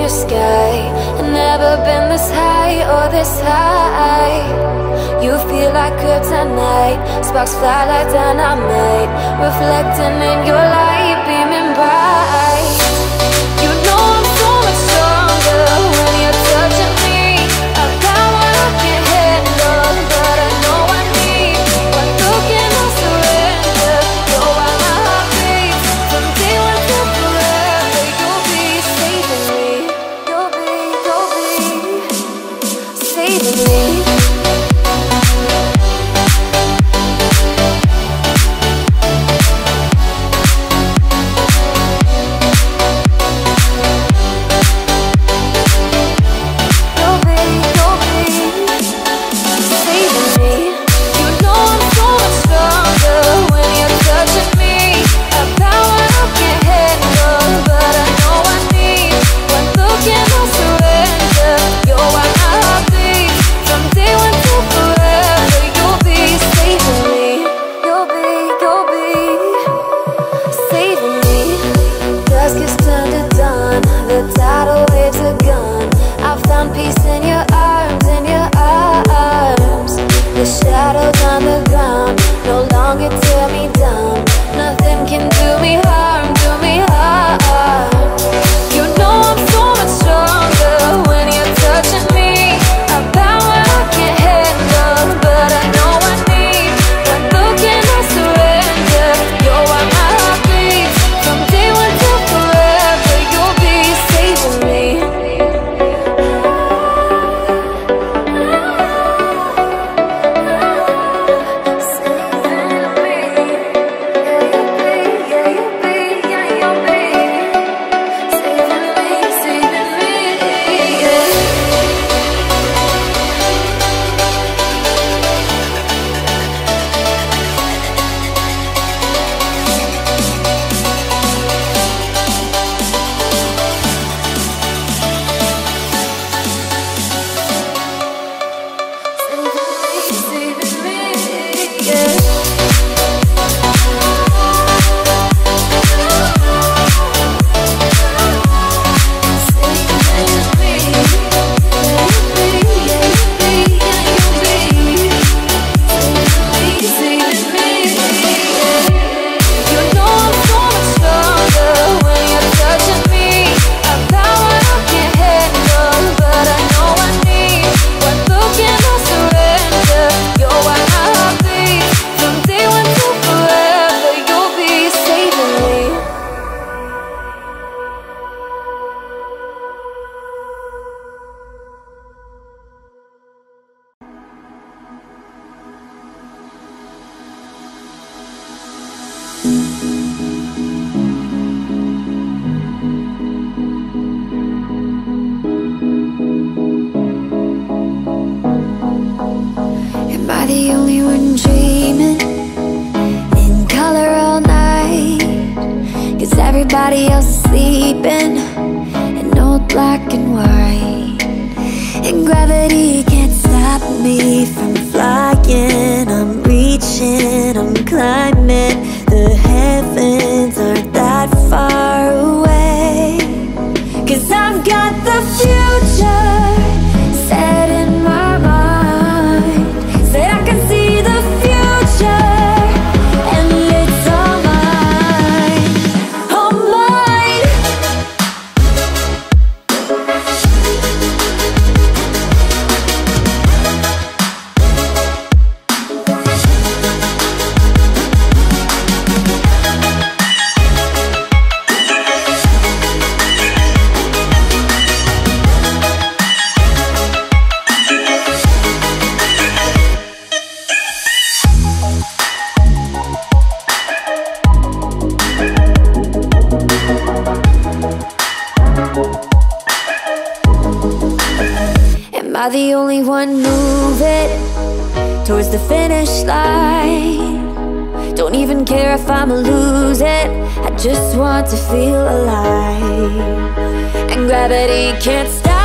your sky, and never been this high or this high. You feel like kryptonite, sparks fly like dynamite, reflecting in your light, beaming bright. You know I'm so much stronger when you're touching me. I've got what I can't handle, but I know I need one look and I'll surrender. You're why my heart beats from day one to forever. You'll be saving me. You'll be saving me. The only one dreaming in color all night, 'cause everybody else is sleeping in old black and white. And gravity can't stop me from flying. I'm reaching, I'm climbing. The heavens aren't that far away, 'cause I've got the future set in my mind. Said I can see the future, and it's all mine, all mine. Am I the only one moving towards the finish line? Don't even care if I'ma lose it, I just want to feel alive. And gravity can't stop